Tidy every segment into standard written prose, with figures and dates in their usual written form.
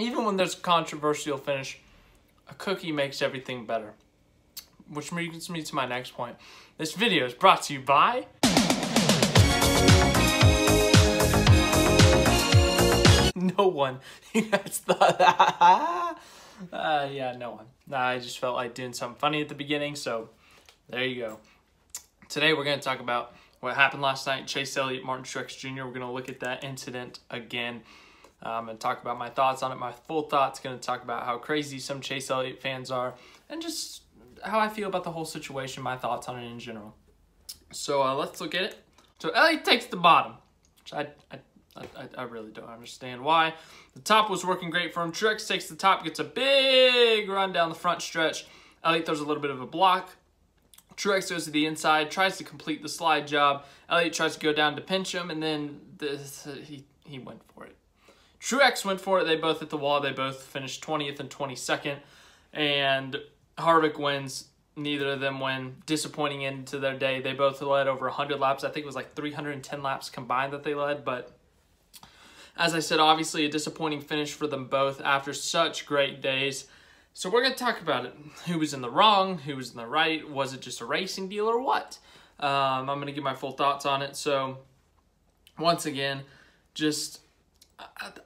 even when there's a controversial finish, a cookie makes everything better. Which brings me to my next point. This video is brought to you by... No one. You guys thought that? Yeah, no one. I just felt like doing something funny at the beginning, so there you go. Today we're going to talk about what happened last night. Chase Elliott, Martin Truex Jr. We're going to look at that incident again and talk about my thoughts on it, my full thoughts. Going to talk about how crazy some Chase Elliott fans are and just how I feel about the whole situation, my thoughts on it in general. So let's look at it. So Elliott takes the bottom, which I really don't understand why. The top was working great for him. Truex takes the top, gets a big run down the front stretch. Elliott throws a little bit of a block. Truex goes to the inside, tries to complete the slide job. Elliott tries to go down to pinch him, and then he went for it. Truex went for it. They both hit the wall. They both finished 20th and 22nd. And Harvick wins. Neither of them win. Disappointing end to their day. They both led over 100 laps. I think it was like 310 laps combined that they led, but as I said, obviously a disappointing finish for them both after such great days. So we're going to talk about it. Who was in the wrong? Who was in the right? Was it just a racing deal or what? I'm going to give my full thoughts on it. So once again,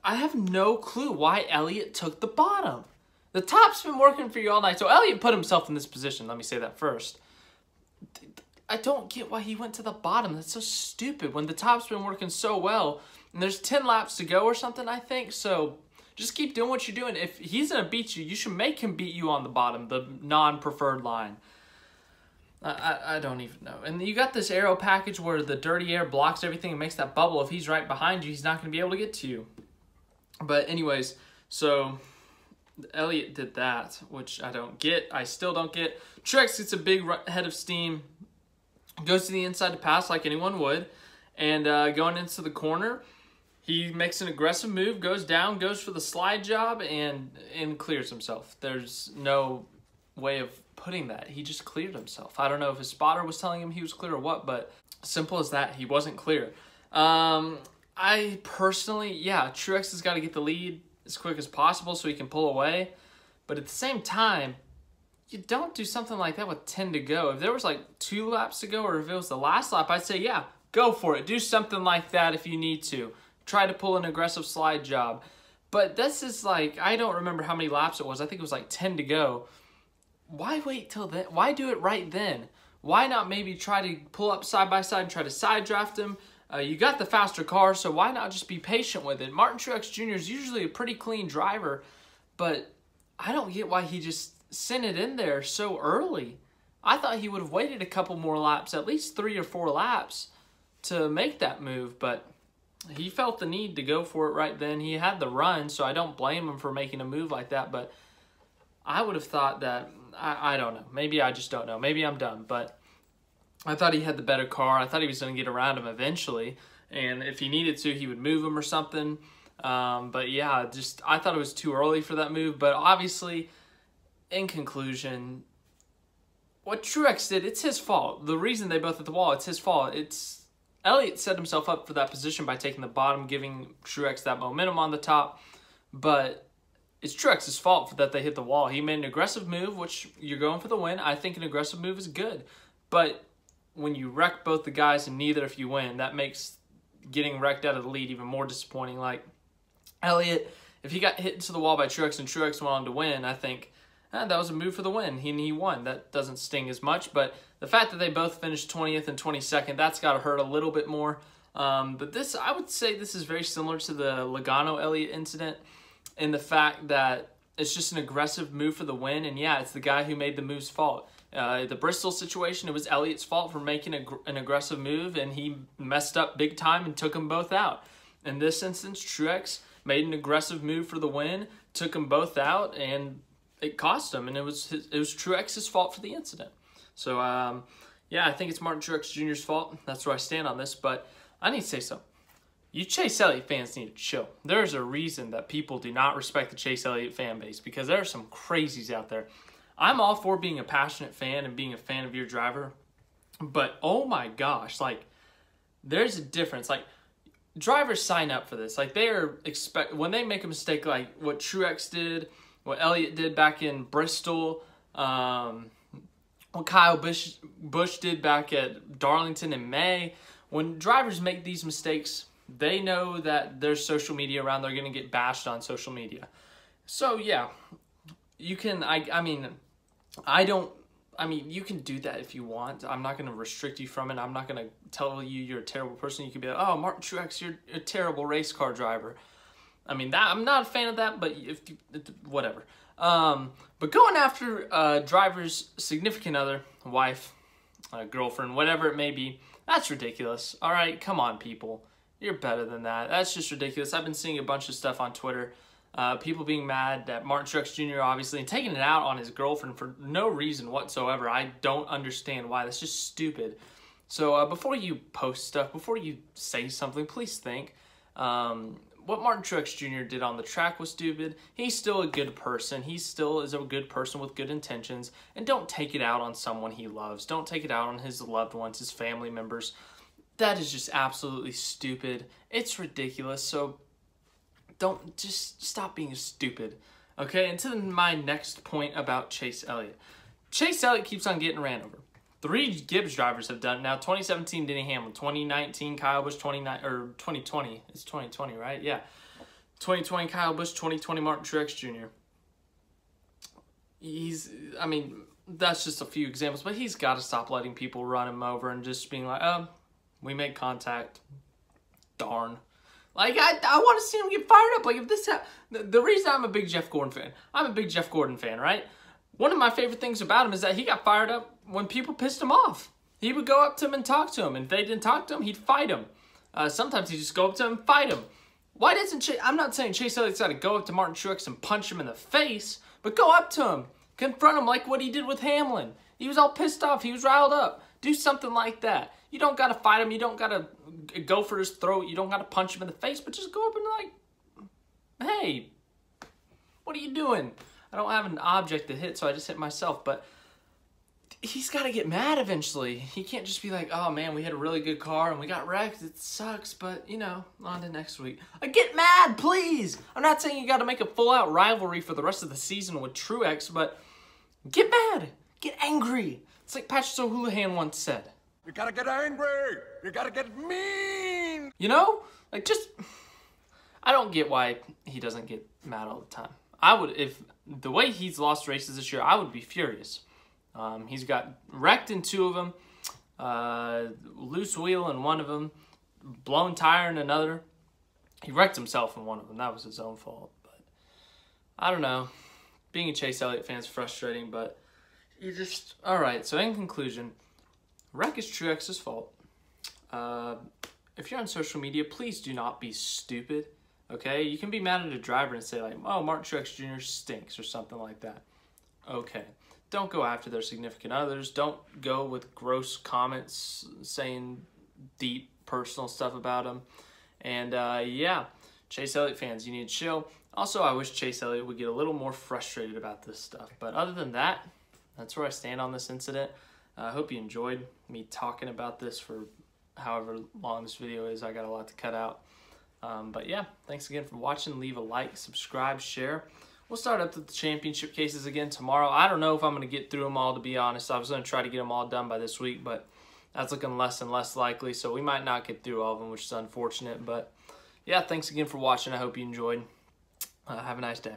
I have no clue why Elliott took the bottom. The top's been working for you all night. So Elliott put himself in this position. Let me say that first. I don't get why he went to the bottom. That's so stupid when the top's been working so well. And there's 10 laps to go or something, I think. So just keep doing what you're doing. If he's going to beat you, you should make him beat you on the bottom, the non-preferred line. I don't even know. And you got this aero package where the dirty air blocks everything and makes that bubble. If he's right behind you, he's not going to be able to get to you. But anyways, so Elliott did that, which I don't get. I still don't get. Truex gets a big head of steam, goes to the inside to pass like anyone would, and going into the corner, he makes an aggressive move, goes down, goes for the slide job, and clears himself. There's no way of putting that. He just cleared himself. I don't know if his spotter was telling him he was clear or what, but simple as that, he wasn't clear. I personally, yeah, Truex has got to get the lead as quick as possible so he can pull away. But at the same time, you don't do something like that with 10 to go. If there was like 2 laps to go or if it was the last lap, I'd say, yeah, go for it. Do something like that if you need to. Try to pull an aggressive slide job. But this is like, I don't remember how many laps it was. I think it was like 10 to go. Why wait till then? Why do it right then? Why not maybe try to pull up side by side and try to side draft him? You got the faster car, so why not just be patient with it? Martin Truex Jr. is usually a pretty clean driver, but I don't get why he just sent it in there so early. I thought he would have waited a couple more laps, at least 3 or 4 laps, to make that move, but he felt the need to go for it right then. He had the run, so I don't blame him for making a move like that, but I would have thought that, I don't know. Maybe I just don't know. Maybe I'm dumb, but I thought he had the better car. I thought he was going to get around him eventually, and if he needed to, he would move him or something. But yeah, I thought it was too early for that move, but obviously, in conclusion, what Truex did, it's his fault. The reason they both hit the wall, it's his fault. Elliott set himself up for that position by taking the bottom, giving Truex that momentum on the top, but it's Truex's fault that they hit the wall. He made an aggressive move, which you're going for the win. I think an aggressive move is good, but when you wreck both the guys and neither if you win, that makes getting wrecked out of the lead even more disappointing. Like Elliott, if he got hit into the wall by Truex and Truex went on to win, I think that was a move for the win. He won. That doesn't sting as much, but the fact that they both finished 20th and 22nd, that's got to hurt a little bit more. But this, I would say this is very similar to the Logano-Elliott incident in the fact that it's just an aggressive move for the win, and yeah, it's the guy who made the move's fault. The Bristol situation, it was Elliott's fault for making an aggressive move, and he messed up big time and took them both out. In this instance, Truex made an aggressive move for the win, took them both out, and it cost him, and it was Truex's fault for the incident. So, yeah, I think it's Martin Truex Jr.'s fault. That's where I stand on this, but I need to say something. You Chase Elliott fans need to chill. There's a reason that people do not respect the Chase Elliott fan base, because there are some crazies out there. I'm all for being a passionate fan and being a fan of your driver, but oh my gosh, like, there's a difference. Like, drivers sign up for this. Like, when they make a mistake like what Truex did, what Elliott did back in Bristol, what Kyle Busch did back at Darlington in May. When drivers make these mistakes, they know that there's social media around. They're going to get bashed on social media. So, yeah, you can, you can do that if you want. I'm not going to restrict you from it. I'm not going to tell you you're a terrible person. You can be like, oh, Martin Truex, you're a terrible race car driver. I mean, I'm not a fan of that, but whatever. But going after driver's significant other, wife, girlfriend, whatever it may be, that's ridiculous. All right, come on, people. You're better than that. That's just ridiculous. I've been seeing a bunch of stuff on Twitter. People being mad at Martin Truex Jr. obviously and taking it out on his girlfriend for no reason whatsoever. I don't understand why. That's just stupid. So before you post stuff, before you say something, please think. What Martin Truex Jr. did on the track was stupid. He's still a good person. He still is a good person with good intentions. And don't take it out on someone he loves. Don't take it out on his loved ones, his family members. That is just absolutely stupid. It's ridiculous. So just stop being stupid. Okay, and to my next point about Chase Elliott. Chase Elliott keeps on getting ran over. 3 Gibbs drivers have done it now. 2017, Denny Hamlin. 2019, Kyle Busch. 2020. It's 2020, right? Yeah. 2020, Kyle Busch. 2020, Martin Truex Jr. That's just a few examples, but he's got to stop letting people run him over and just being like, we made contact. Darn. Like, I want to see him get fired up. Like, if this the reason I'm a big Jeff Gordon fan, right? One of my favorite things about him is that he got fired up when people pissed him off. He would go up to him and talk to him. And if they didn't talk to him, he'd fight him. Sometimes he'd just go up to him and fight him. Why doesn't I'm not saying Chase Elliott's got to go up to Martin Truex and punch him in the face, but go up to him. Confront him like what he did with Hamlin. He was all pissed off. He was riled up. Do something like that. You don't got to fight him. You don't got to go for his throat. You don't got to punch him in the face, but just go up and like, hey, what are you doing? I don't have an object to hit, so I just hit myself. But he's got to get mad eventually. He can't just be like, oh, man, we had a really good car and we got wrecked. It sucks, but, on to next week. Get mad, please. I'm not saying you got to make a full-out rivalry for the rest of the season with Truex, but get mad. Get angry. It's like Patrick O'Houlihan once said. You got to get angry. You got to get mean. I don't get why he doesn't get mad all the time. I would, if the way he's lost races this year, I would be furious. He's got wrecked in 2 of them, loose wheel in 1 of them, blown tire in another. He wrecked himself in 1 of them. That was his own fault. But I don't know. Being a Chase Elliott fan is frustrating, but all right. So in conclusion, wreck is Truex's fault. If you're on social media, please do not be stupid. Okay, you can be mad at a driver and say like, oh, Martin Truex Jr. stinks or something like that. Okay, don't go after their significant others. Don't go with gross comments saying deep personal stuff about them. And yeah, Chase Elliott fans, you need to chill. Also, I wish Chase Elliott would get a little more frustrated about this stuff. But other than that, that's where I stand on this incident. I hope you enjoyed me talking about this for however long this video is. I got a lot to cut out. But yeah, thanks again for watching. Leave a like, subscribe, share. We'll start up with the championship cases again tomorrow. I don't know if I'm going to get through them all, to be honest. I was going to try to get them all done by this week, but that's looking less and less likely. So we might not get through all of them, which is unfortunate. But yeah, thanks again for watching. I hope you enjoyed. Have a nice day.